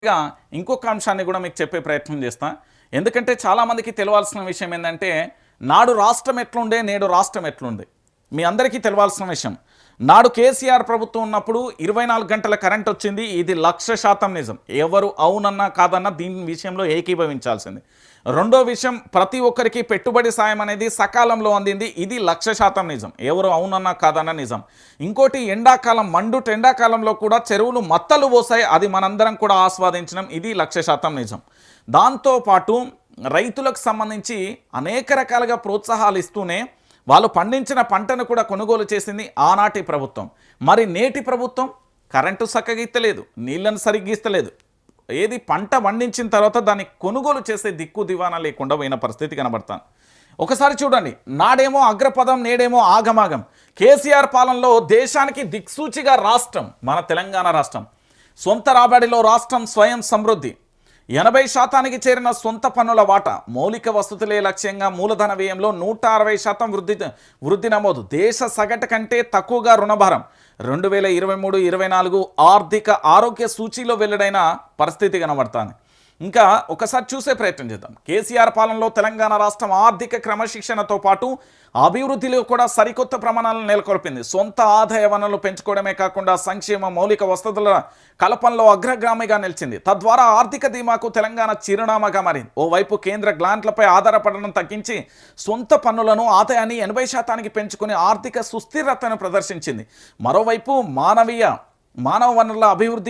ఇక ఇంకొక అంశాన్ని కూడా మీకు చెప్పే ప్రయత్నం చేస్తా. ఎందుకంటే చాలామందికి తెలవాల్సిన విషయం ఏంటంటే నాడు రాష్ట్రం ఎట్లుండే నేడు రాష్ట్రం ఎట్లుంది మీ అందరికీ తెలవాల్సిన విషయం. నాడు కేసీఆర్ ప్రభుత్వం ఉన్నప్పుడు 24 గంటల కరెంట్ వచ్చింది. ఇది 100% నిజం. ఎవరు అవునన్నా కాదన్నా దీని విషయంలో ఏకీభవించాల్సింది. రెండో విషయం, ప్రతి ఒక్కరికి పెట్టుబడి సాయం అనేది సకాలంలో అందింది. ఇది 100% నిజం. ఎవరు అవునన్నా కాదన్నా నిజం. ఇంకోటి, ఎండాకాలం మండుట ఎండాకాలంలో కూడా చెరువులు మత్తలు పోసాయి. అది మనందరం కూడా ఆస్వాదించడం. ఇది 100% నిజం. దాంతోపాటు రైతులకు సంబంధించి అనేక రకాలుగా ప్రోత్సాహాలు ఇస్తూనే వాళ్ళు పండించిన పంటను కూడా కొనుగోలు చేసింది ఆనాటి ప్రభుత్వం. మరి నేటి ప్రభుత్వం కరెంటు చక్కగా ఇస్తలేదు, నీళ్ళను సరిగ్గా ఇస్తలేదు. ఏది పంట పండించిన తర్వాత దాన్ని కొనుగోలు చేసే దిక్కు దివానా లేకుండా పోయిన పరిస్థితి కనబడతాను. ఒకసారి చూడండి, నాడేమో అగ్రపదం, నేడేమో ఆగమాగం. కేసీఆర్ పాలనలో దేశానికి దిక్సూచిగా రాష్ట్రం మన తెలంగాణ రాష్ట్రం. సొంత రాబడిలో రాష్ట్రం స్వయం సమృద్ధి, 80% చేరిన సొంత పన్నుల వాటా, మౌలిక వసతులే లక్ష్యంగా మూలధన వ్యయంలో 160% వృద్ధి నమోదు, దేశ సగటు కంటే తక్కువగా రుణభారం, 2023-24 ఆర్థిక ఆరోగ్య సూచీలో వెల్లడైన పరిస్థితి కనబడుతుంది. ఇంకా ఒకసారి చూసే ప్రయత్నం చేద్దాం. కేసీఆర్ పాలనలో తెలంగాణ రాష్ట్రం ఆర్థిక క్రమశిక్షణతో పాటు అభివృద్ధిలో కూడా సరికొత్త ప్రమాణాలను నెలకొల్పింది. సొంత ఆదాయ వనరులు పెంచుకోవడమే కాకుండా సంక్షేమ మౌలిక వసతుల కల్పనలో అగ్రగామిగా నిలిచింది. తద్వారా ఆర్థిక ధీమాకు తెలంగాణ చిరునామాగా మారింది. ఓవైపు కేంద్ర గ్రాంట్లపై ఆధారపడడం తగ్గించి సొంత పన్నులను ఆదాయాన్ని 80% పెంచుకుని ఆర్థిక సుస్థిరతను ప్రదర్శించింది. మరోవైపు మానవ వనరుల అభివృద్ధి